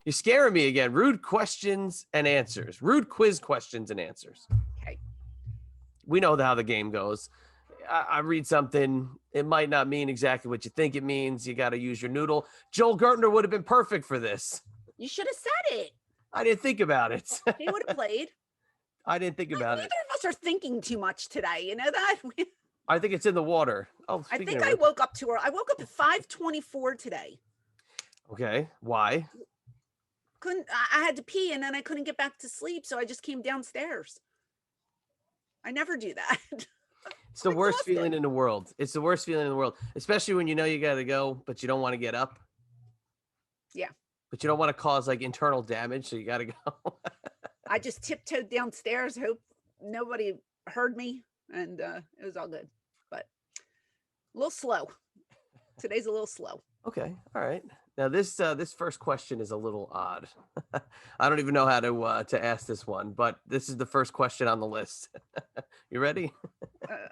You're scaring me again. Rude questions and answers. Rude quiz questions and answers. Okay. We know how the game goes. I read something. It might not mean exactly what you think it means. You got to use your noodle. Joel Gertner would have been perfect for this. You should have said it. I didn't think about it. He would have played. I didn't think about it. Neither of us are thinking too much today. You know that? I think it's in the water. Oh, I think I woke up too early. I woke up at 5:24 today. Okay. Why? I had to pee and then I couldn't get back to sleep. So I just came downstairs. I never do that. It's the worst feeling in the world. It's the worst feeling in the world, especially when you know you got to go, but you don't want to get up. Yeah. But you don't want to cause like internal damage. So you got to go. I just tiptoed downstairs. Hope nobody heard me. And it was all good, but a little slow. Today's a little slow. Okay. All right. Now this first question is a little odd. I don't even know how to ask this one, but this is the first question on the list. You ready?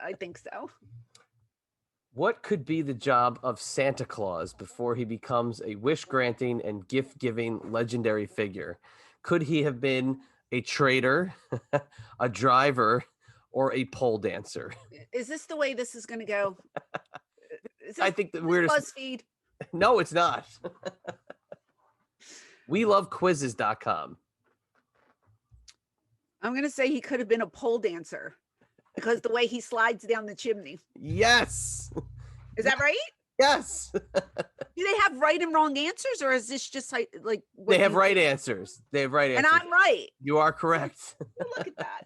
I think so. What could be the job of Santa Claus before he becomes a wish-granting and gift-giving legendary figure? Could he have been a trader, a driver, or a pole dancer? Is this the way this is going to go? I think the weirdest. BuzzFeed. No, it's not. We love quizzes.com. I'm going to say he could have been a pole dancer because the way he slides down the chimney. Yes. Is that right? Yes. Do they have right and wrong answers, or is this just like they have right answers? They have right answers. And I'm right. You are correct. Look at that.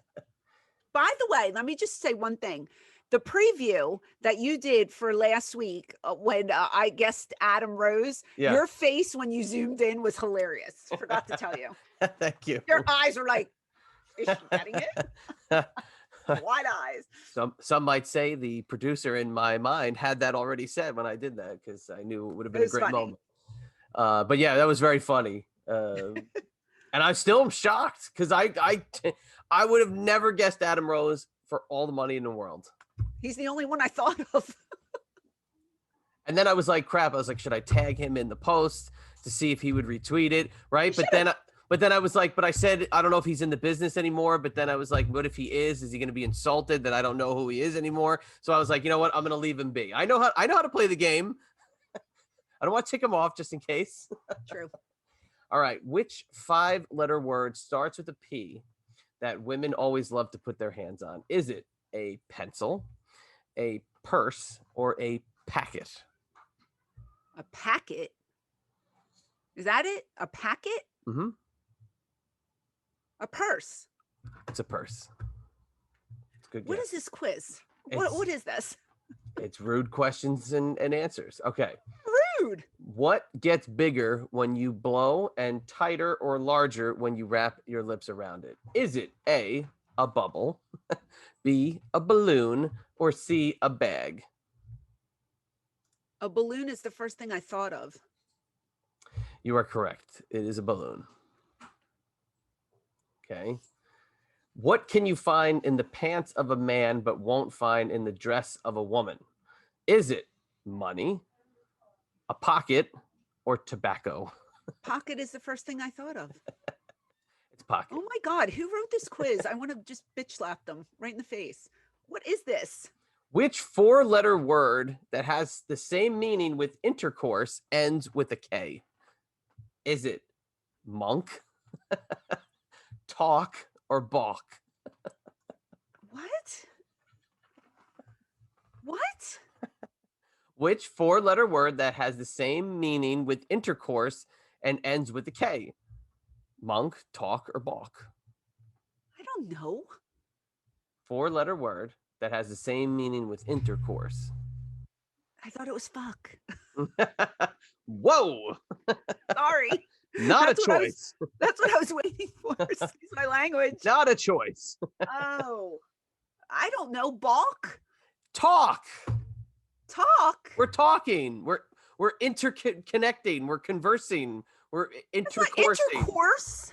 By the way, let me just say one thing. The preview that you did for last week when I guessed Adam Rose, your face when you zoomed in was hilarious. Forgot to tell you. Thank you. Your eyes are like, is she getting it? Wide eyes. Some might say the producer in my mind had that already said when I did that because I knew it would have been a great moment. But yeah, that was very funny. And I still am shocked because I would have never guessed Adam Rose for all the money in the world. He's the only one I thought of. And then I was like, crap. I was like, should I tag him in the post to see if he would retweet it? Right. But then I was like, but I said, I don't know if he's in the business anymore. But then I was like, what if he is? Is he going to be insulted that I don't know who he is anymore? So I was like, you know what? I'm going to leave him be. I know how to play the game. I don't want to tick him off just in case. True. All right. Which 5-letter word starts with a P that women always love to put their hands on? Is it a pencil, a purse, or a packet? A packet? Is that it? A packet? Mm-hmm. A purse. It's a purse. It's good. What is this quiz? What is this? It's rude questions and answers. Okay. Rude. What gets bigger when you blow and tighter or larger when you wrap your lips around it? Is it A, a bubble, B, a balloon, or C, a bag? A balloon is the first thing I thought of. You are correct. It is a balloon. Okay. What can you find in the pants of a man but won't find in the dress of a woman? Is it money, a pocket, or tobacco? Pocket is the first thing I thought of. It's pocket. Oh my God, who wrote this quiz? I want to just bitch slap them right in the face. What is this? Which 4-letter word that has the same meaning with intercourse ends with a K? Is it monk, talk, or balk? What? What? Which 4-letter word that has the same meaning with intercourse and ends with a K? Monk, talk, or balk? I don't know. 4-letter word that has the same meaning with intercourse. I thought it was fuck. Whoa. Sorry. Not a choice. That's what I was waiting for. Excuse my language. Not a choice. Oh, I don't know. Balk? Talk. Talk? We're talking. We're interconnecting. We're conversing. We're intercoursing. Intercourse?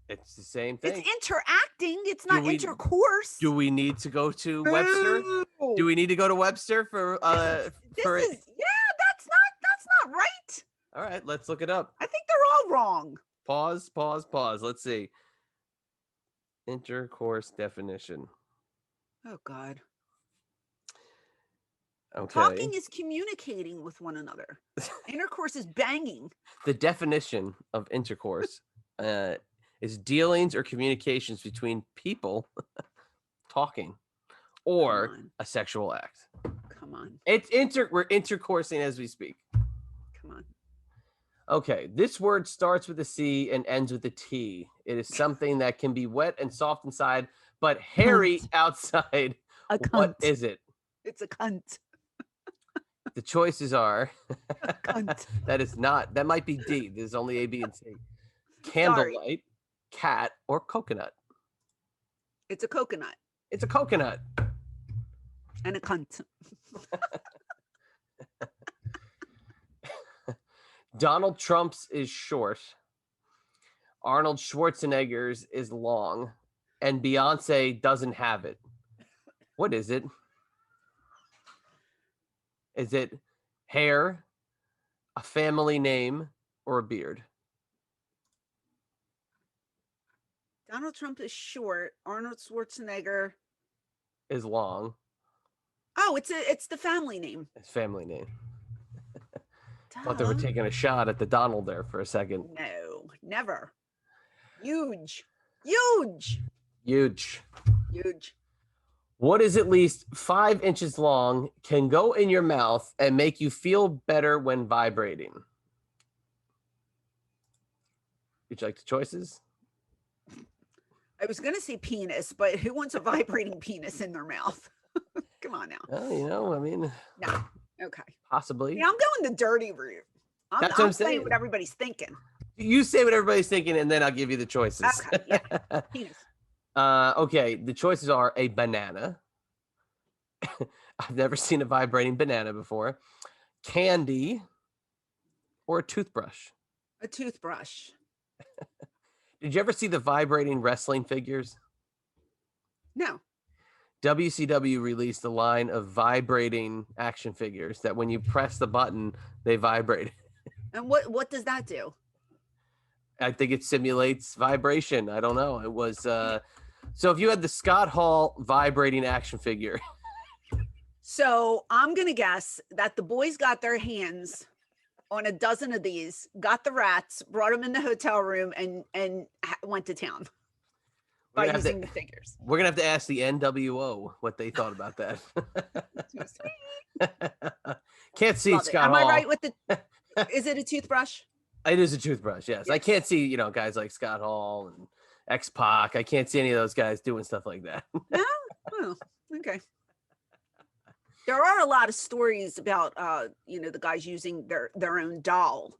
It's the same thing. It's interacting. It's not intercourse. Do we need to go to Webster? Do we need to go to Webster for that's not right. All right, let's look it up. I think they're all wrong. Pause. Let's see. Intercourse definition. Oh, God. Okay. Talking is communicating with one another. Intercourse is banging. The definition of intercourse is dealings or communications between people talking or a sexual act. Come on. We're intercoursing as we speak. Come on. Okay, this word starts with a C and ends with a T. It is something that can be wet and soft inside, but hairy outside. A cunt. What is it? It's a cunt. The choices are cunt. That might be D. There's only A, B, and C. Candlelight, cat, or coconut. It's a coconut. It's a coconut. And a cunt. Donald Trump's is short. Arnold Schwarzenegger's is long. And Beyonce doesn't have it. What is it? Is it hair, a family name, or a beard? Donald Trump is short. Arnold Schwarzenegger is long. Oh, it's the family name. It's family name. Thought they were taking a shot at the Donald there for a second. No, never. Huge. What is at least 5 inches long, can go in your mouth, and make you feel better when vibrating? Would you like the choices? I was going to say penis, but who wants a vibrating penis in their mouth? Come on now. Well, I mean. No. Okay. Possibly. Yeah, I'm going the dirty route. That's what I'm saying. What everybody's thinking. You say what everybody's thinking, and then I'll give you the choices. Okay, yeah. Penis. Okay, the choices are a banana. I've never seen a vibrating banana before. Candy, or a toothbrush. A toothbrush. Did you ever see the vibrating wrestling figures? No. WCW released a line of vibrating action figures that when you press the button, they vibrate. And what does that do? I think it simulates vibration. I don't know. It was so if you had the Scott Hall vibrating action figure. So I'm going to guess that the boys got their hands on a dozen of these, got the rats, brought them in the hotel room, and went to town by using the figures. We're going to have to ask the NWO what they thought about that. Can't see Scott Hall. Am I right with the... Is it a toothbrush? It is a toothbrush, yes. I can't see, guys like Scott Hall and X-Pac. I can't see any of those guys doing stuff like that. No? Oh, okay. There are a lot of stories about, the guys using their own doll.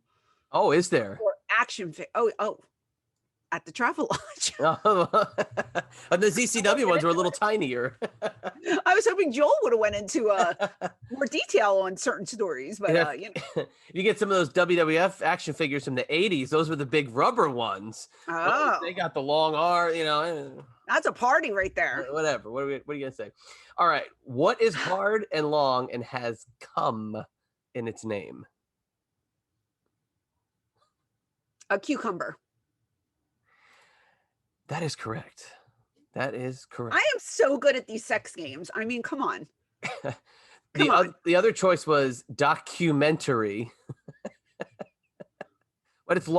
Oh, is there? Or action figure. Oh, at the Travel Lodge. And the ECW ones were a little tinier. I was hoping Joel would have went into more detail on certain stories, but you get some of those WWF action figures from the 80s. Those were the big rubber ones. Oh, they got the long arm. That's a party right there. Whatever. What are you gonna say? All right. What is hard and long and has cum in its name? A cucumber. That is correct. I am so good at these sex games. I mean, come on. The other choice was documentary. But it's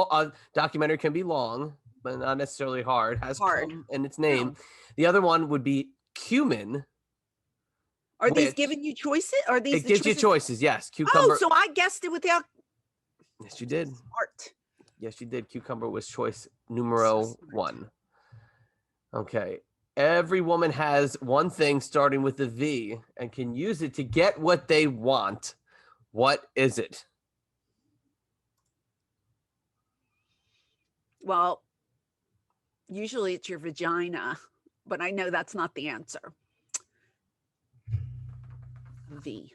documentary can be long, but not necessarily hard. Has cum in its name. No. The other one would be cumin. Are these giving you choices? It gives you choices, yes. Cucumber. Oh, so I guessed it without. Yes, you did. Smart. Yes, you did. Cucumber was choice numero 1. Okay. Every woman has one thing starting with a V and can use it to get what they want. What is it? Well, usually it's your vagina, but I know that's not the answer. V.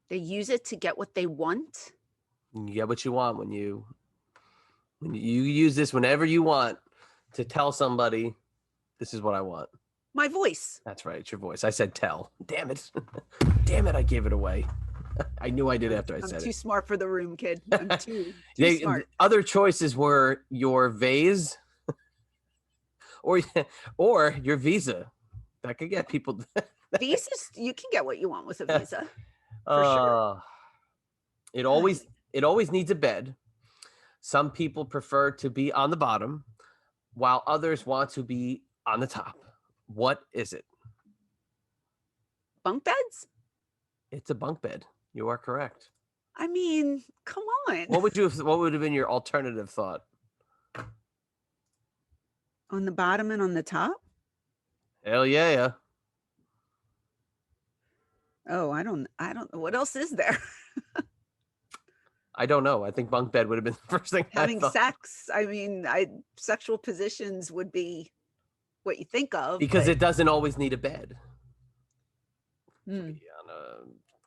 They use it to get what they want? You get what you want when you use this whenever you want to tell somebody, this is what I want. My voice. That's right. It's your voice. I said tell. Damn it. Damn it. I gave it away. I knew I did after I said it. I'm too smart for the room, kid. I'm too smart. Other choices were your vase or your visa. That could get people. Visas, you can get what you want with a visa. For sure. It always needs a bed. Some people prefer to be on the bottom, while others want to be on the top. What is it? Bunk beds? It's a bunk bed. You are correct. I mean, come on. What would have been your alternative thought? On the bottom and on the top? Hell yeah. Oh, I don't know. What else is there? I don't know. I think bunk bed would have been the first thing. Having sex. I mean, sexual positions would be what you think of. Because it doesn't always need a bed. It Hmm. could be on a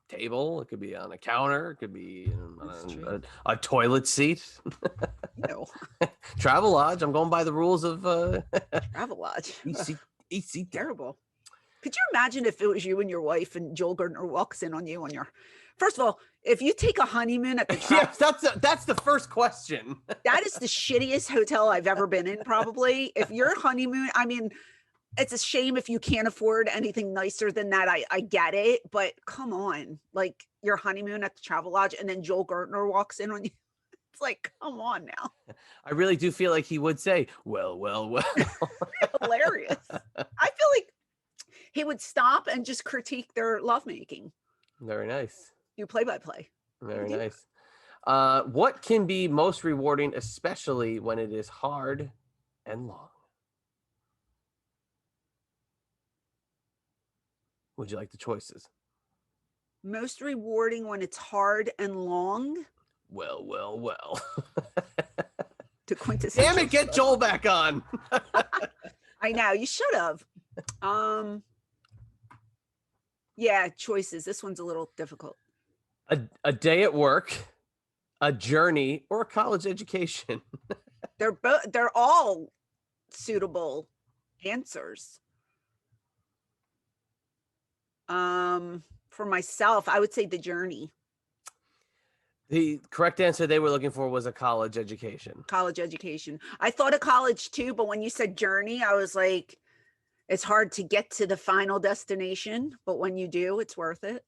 table. It could be on a counter. It could be on a toilet seat. No. Travelodge. I'm going by the rules of Travelodge. EC. Terrible. Could you imagine if it was you and your wife and Joel Gertner walks in on you on your... First of all, if you take a honeymoon at the yes, that's the first question. That is the shittiest hotel I've ever been in, probably. If your honeymoon, I mean, it's a shame if you can't afford anything nicer than that. I get it, but come on, like your honeymoon at the Travelodge and then Joel Gertner walks in on you. It's like, come on now. I really do feel like he would say, well. Hilarious. I feel like he would stop and just critique their lovemaking. Very nice. Do play-by-play. Very nice. What can be most rewarding, especially when it is hard and long? Would you like the choices? Most rewarding when it's hard and long? Well. To quintessential. Damn it, get Joel back on. I know, you should have. Yeah, choices. This one's a little difficult. A day at work, a journey, or a college education. They're all suitable answers. For myself, I would say the journey. The correct answer they were looking for was a college education. College education. I thought of college too, but when you said journey, I was like, it's hard to get to the final destination, but when you do, it's worth it.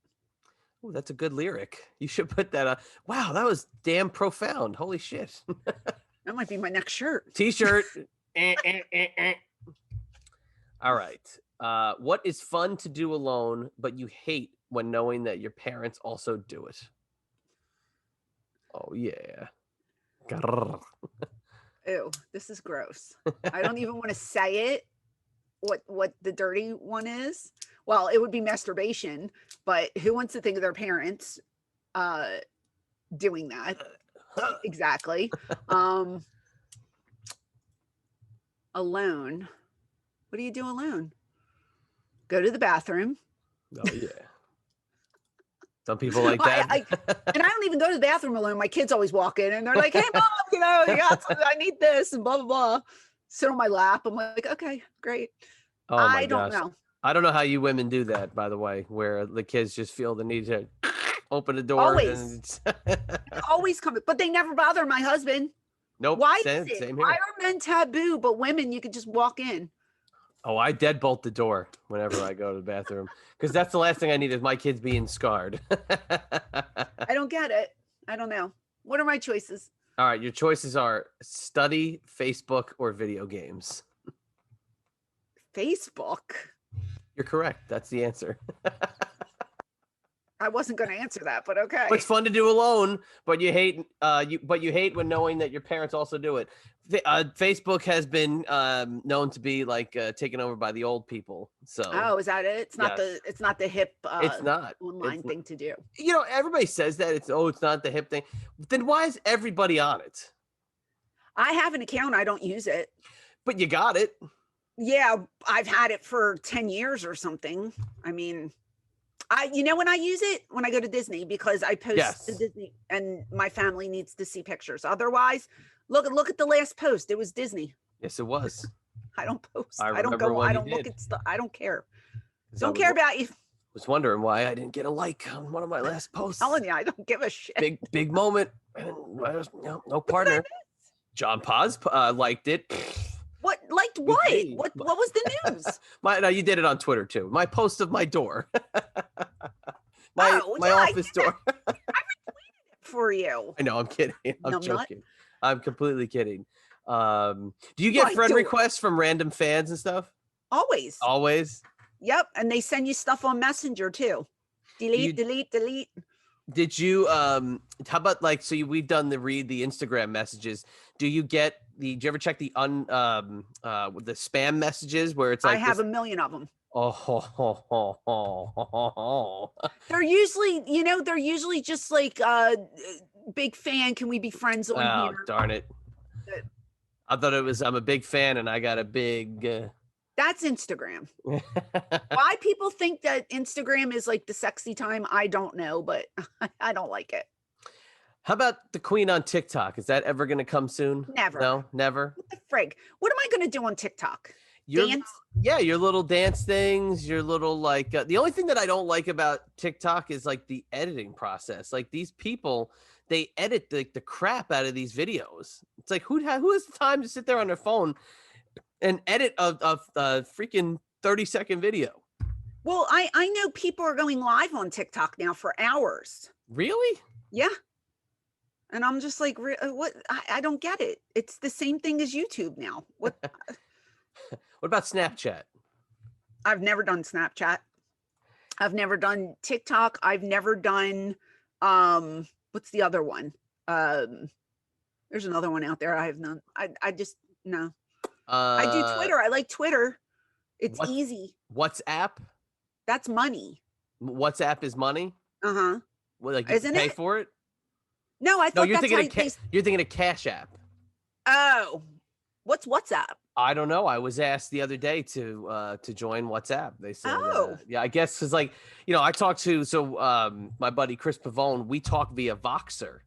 Oh, that's a good lyric. You should put that up. Wow, that was damn profound. Holy shit. That might be my next shirt. T-shirt. All right. What is fun to do alone, but you hate when knowing that your parents also do it? Oh, yeah. Ew, this is gross. I don't even want to say it. What the dirty one is. Well, it would be masturbation, but who wants to think of their parents doing that? Exactly. Alone. What do you do alone? Go to the bathroom. Oh yeah. Some people like that. And I don't even go to the bathroom alone. My kids always walk in and they're like, "Hey mom, you got something, I need this," and blah blah blah. Sit on my lap. I'm like, okay, great. Oh my I don't gosh. know. I don't know how you women do that, by the way, where the kids just feel the need to open the door. Always. Always come, but they never bother my husband. Nope. Why same is it? here. Why are men taboo, but women you could just walk in? Oh, I deadbolt the door whenever I go to the bathroom because that's the last thing I need is my kids being scarred. I don't get it. I don't know. What are my choices? All right, your choices are study, Facebook, or video games. Facebook. You're correct. That's the answer. I wasn't going to answer that, but okay. It's fun to do alone, but you hate when knowing that your parents also do it. Facebook has been known to be like taken over by the old people. So is that it? It's not it's not the hip it's not online thing to do. You know, everybody says that it's not the hip thing. Then why is everybody on it? I have an account, I don't use it. But you got it. Yeah, I've had it for 10 years or something. I mean, when I use it, when I go to Disney, because I post to Disney and my family needs to see pictures. Otherwise, look at the last post. It was Disney. Yes, it was. I don't post. I don't go. I don't look at stuff. I don't care. Don't care about you. Was wondering why I didn't get a like on one of my last posts. I'm telling you, I don't give a shit. Big moment. No partner. John Paz liked it. What liked what? What was the news? No, you did it on Twitter too. My post of my door. my office door. I retweeted it for you. I know, I'm kidding. I'm joking. I'm completely kidding. Do you get friend requests from random fans and stuff? Always. Yep, and they send you stuff on Messenger too. Delete. Did you how about like we've done the Instagram messages. Do you ever check the spam messages where it's like I have a million of them. Oh. They're usually just like big fan, can we be friends on here? Oh, darn it. I thought it was I'm a big fan and I got a big That's Instagram. Why people think that Instagram is like the sexy time, I don't know, but I don't like it. How about the queen on TikTok? Is that ever going to come soon? Never. No, never. What the frig? What am I going to do on TikTok? Dance? Yeah, your little dance things, your little like the only thing that I don't like about TikTok is like the editing process. Like these people, they edit the crap out of these videos. It's like who has the time to sit there on their phone and edit a freaking 30-second video? Well, I know people are going live on TikTok now for hours. Really? Yeah. And I'm just like, what? I don't get it. It's the same thing as YouTube now. What? What about Snapchat? I've never done Snapchat. I've never done TikTok. I've never done, what's the other one? There's another one out there. I have none. I just, no. I do Twitter. I like Twitter. It's easy. WhatsApp? That's money. WhatsApp is money? Uh-huh. Well, like you pay for it? No, I thought you're that's you're thinking of Cash App. Oh. What's WhatsApp? I don't know. I was asked the other day to join WhatsApp. They said, yeah, I guess because like, I talked to, my buddy Chris Pavone, we talk via Voxer.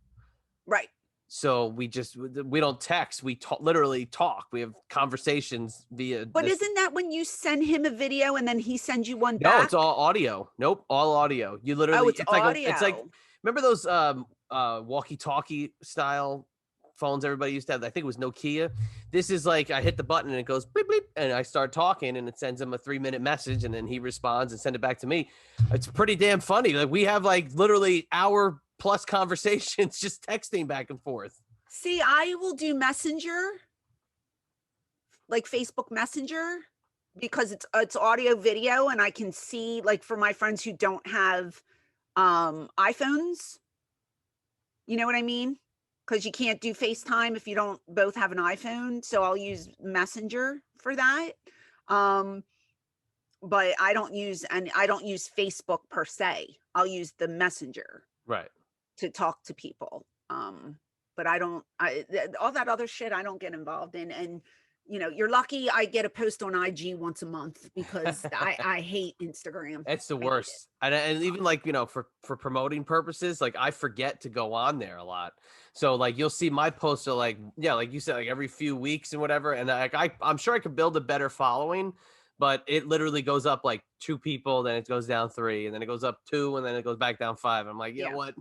Right. So we don't text. We literally talk. We have conversations via. But isn't that when you send him a video and then he sends you one back? No, it's all audio. Nope. All audio. You literally, it's audio. It's like, remember those walkie-talkie style phones everybody used to have? I think it was Nokia. This is like I hit the button and it goes bleep bleep and I start talking and it sends him a 3-minute message and then he responds and send it back to me. It's pretty damn funny. Like we have like literally hour plus conversations just texting back and forth. See, I will do Messenger, like Facebook Messenger, because it's audio video and I can see, like, for my friends who don't have iPhones, you know what I mean? Because you can't do FaceTime if you don't both have an iPhone. So I'll use Messenger for that. But I don't use Facebook per se. I'll use the Messenger. Right. To talk to people. But all that other shit I don't get involved in. And you're lucky I get a post on IG once a month because I hate Instagram. It's the worst. And even like, for promoting purposes, like I forget to go on there a lot. So like you'll see my posts are like, yeah, like you said, like every few weeks and whatever. And like I'm sure I could build a better following, but it literally goes up like 2 people, then it goes down 3, and then it goes up 2, and then it goes back down 5. I'm like, you know what?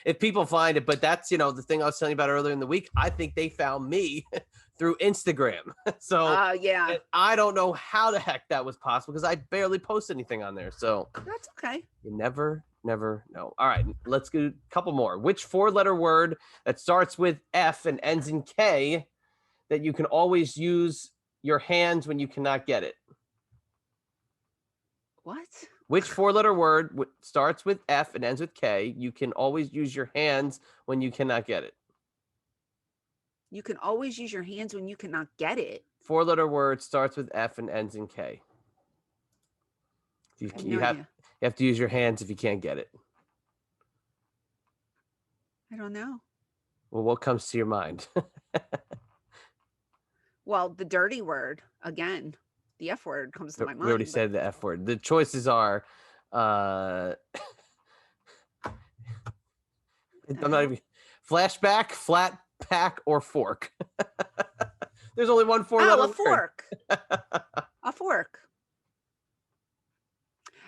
If people find it, but that's, the thing I was telling you about earlier in the week, I think they found me through Instagram. So yeah, I don't know how the heck that was possible because I barely post anything on there. So that's okay. You never know. All right, let's do a couple more. Which 4-letter word that starts with F and ends in K that you can always use your hands when you cannot get it? What? Which 4-letter word starts with F and ends with K? You can always use your hands when you cannot get it. You can always use your hands when you cannot get it. 4-letter word starts with F and ends in K. You have to use your hands if you can't get it. I don't know. Well, what comes to your mind? Well, the dirty word again. The F word comes to my mind. We already said the F word. The choices are I'm not even flashback, flat pack, or fork. There's only one 4-letter word. A fork. A fork.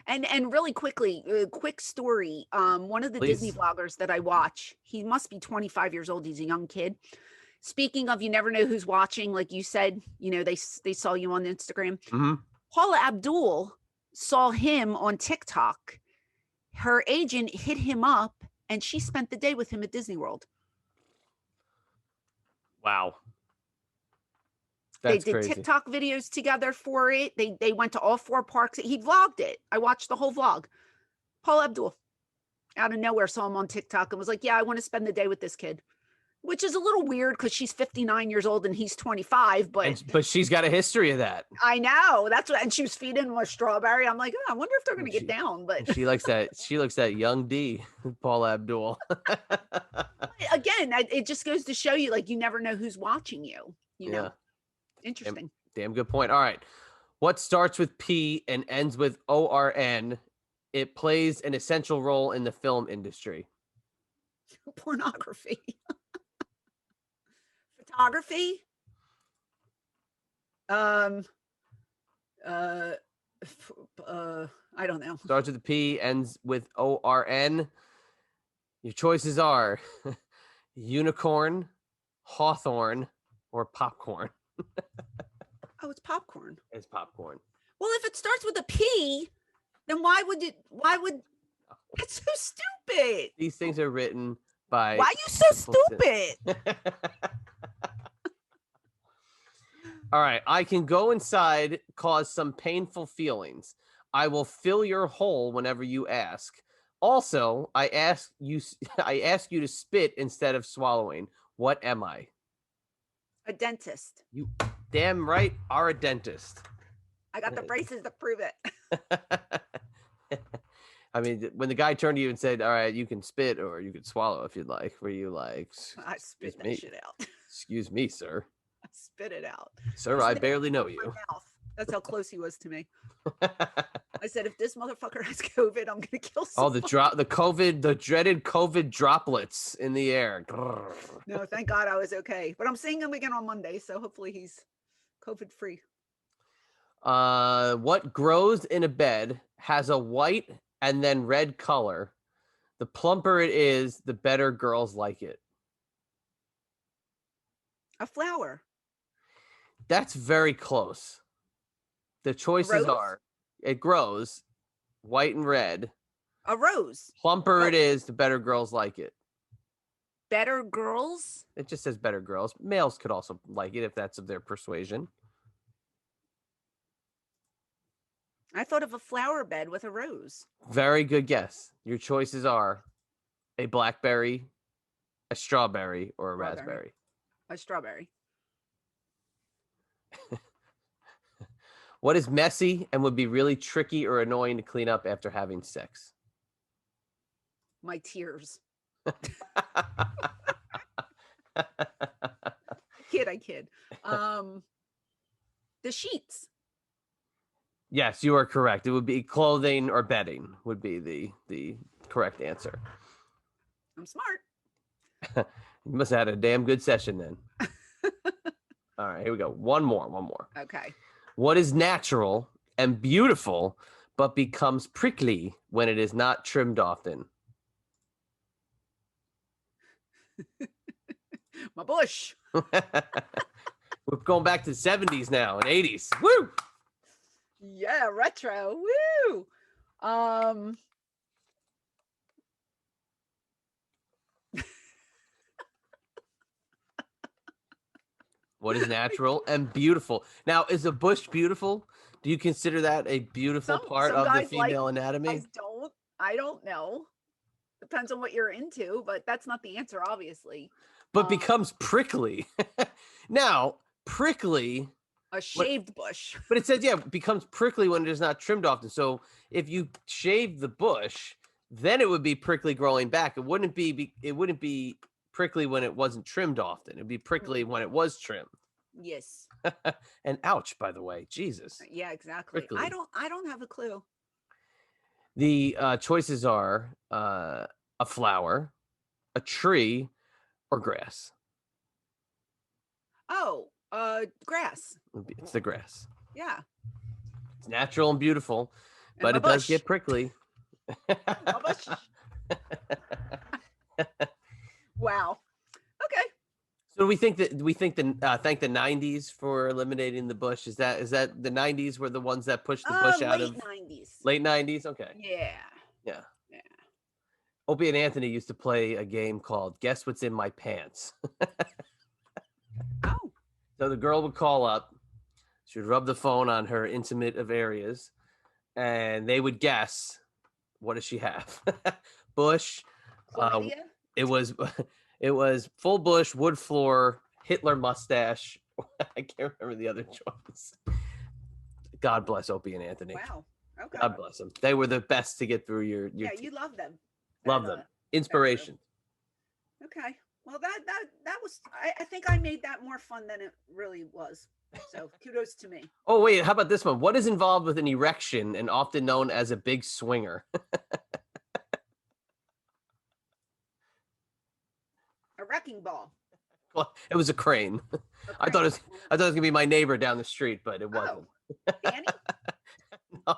And really quickly, quick story. One of the Disney Please. vloggers that I watch, he must be 25 years old. He's a young kid. Speaking of, you never know who's watching. Like you said, you know, they saw you on Instagram. Mm-hmm. Paula Abdul saw him on TikTok. Her agent hit him up, and she spent the day with him at Disney World. Wow. They That's did crazy. TikTok videos together for it. They went to all 4 parks. He vlogged it. I watched the whole vlog. Paula Abdul, out of nowhere, saw him on TikTok and was like, yeah, I want to spend the day with this kid. Which is a little weird because she's 59 years old and he's 25, but she's got a history of that. I know. That's what, and she was feeding him a strawberry. I'm like, oh, I wonder if they're going to get down. But she likes that. She looks that young D, Paul Abdul. Again, it just goes to show you, like, you never know who's watching you. You know, interesting. Damn good point. All right, what starts with P and ends with ORN? It plays an essential role in the film industry. Pornography. Photography. I don't know. Starts with a P, ends with ORN. Your choices are unicorn, hawthorn, or popcorn. Oh, it's popcorn. It's popcorn. Well, if it starts with a P, then why would it's so stupid. These things are written by. Why are you so stupid? All right. I can go inside, cause some painful feelings. I will fill your hole whenever you ask. Also, I ask you to spit instead of swallowing. What am I? A dentist. You damn right are a dentist. I got the braces to prove it. I mean, when the guy turned to you and said, all right, you can spit or you can swallow if you'd like, were you like, I spit that shit out. Excuse me, sir. I spit it out. Sir, I barely know you. That's how close he was to me. I said, if this motherfucker has COVID, I'm gonna kill someone. Oh, the dreaded COVID droplets in the air. No, thank God I was okay. But I'm seeing him again on Monday, so hopefully he's COVID free. What grows in a bed has a white and then red color. The plumper it is, the better girls like it. A flower. That's very close. The choices are, it grows, white and red. A rose. Plumper it is, the better girls like it. Better girls? It just says better girls. Males could also like it if that's of their persuasion. I thought of a flower bed with a rose. Very good guess. Your choices are a blackberry, a strawberry, or a raspberry. A strawberry. What is messy and would be really tricky or annoying to clean up after having sex? My tears. I kid. The sheets. Yes, you are correct. It would be clothing or bedding would be the correct answer. I'm smart. You must have had a damn good session then. All right, here we go. One more. Okay. What is natural and beautiful, but becomes prickly when it is not trimmed often? My bush. We're going back to the 70s now and 80s. Woo! Yeah, retro. Woo! What is natural and beautiful? Now, is a bush beautiful? Do you consider that a beautiful part of the female anatomy? I don't know. Depends on what you're into, but that's not the answer, obviously. But becomes prickly. Now, prickly. A shaved bush. But it says, becomes prickly when it is not trimmed often. So if you shave the bush, then it would be prickly growing back. It wouldn't be prickly when it wasn't trimmed often. It'd be prickly when it was trimmed. Yes. And ouch, by the way, Jesus. Yeah, exactly. Prickly. I don't have a clue. The choices are a flower, a tree, or grass. Oh, grass. It's the grass. Yeah. It's natural and beautiful. but it does get prickly. Wow. Okay. So we think thank the 90s for eliminating the bush. Is that the 90s were the ones that pushed the bush out of late 90s? Okay. Yeah. Opie and Anthony used to play a game called Guess What's in My Pants. Oh. So the girl would call up, she would rub the phone on her intimate of areas, and they would guess, what does she have? Bush. It was full bush, wood floor, Hitler mustache. I can't remember the other choice. God bless Opie and Anthony. Wow. Okay. God bless them. They were the best to get through your Yeah, you love them. Love them. Inspiration. Okay. Well, that was, I think I made that more fun than it really was. So kudos to me. Oh, wait. How about this one? What is involved with an erection and often known as a big swinger? A wrecking ball. Well, it was a crane. I thought it was gonna be my neighbor down the street, but it wasn't. Danny? No.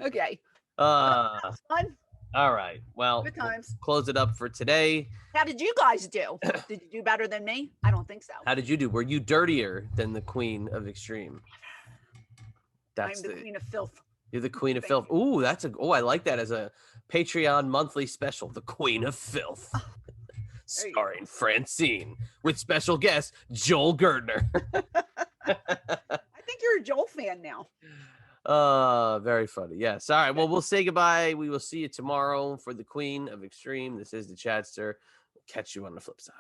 Okay. That's fun. All right. Well, good times. We'll close it up for today. How did you guys do? Did you do better than me? I don't think so. How did you do? Were you dirtier than the Queen of Extreme? I'm the Queen of Filth. You're the Queen of Filth. Ooh, I like that as a Patreon monthly special. The Queen of Filth. Starring Francine with special guest Joel Gertner. I think you're a Joel fan now. Very funny. Yes. All right. Well, we'll say goodbye. We will see you tomorrow for the Queen of Extreme. This is the Chatster. We'll catch you on the flip side.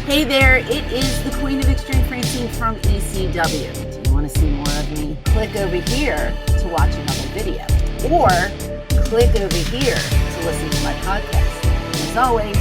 Hey there, it is the Queen of Extreme, Francine from ECW. Do you want to see more of me? Click over here to watch another video, or click over here to listen to my podcast. As always,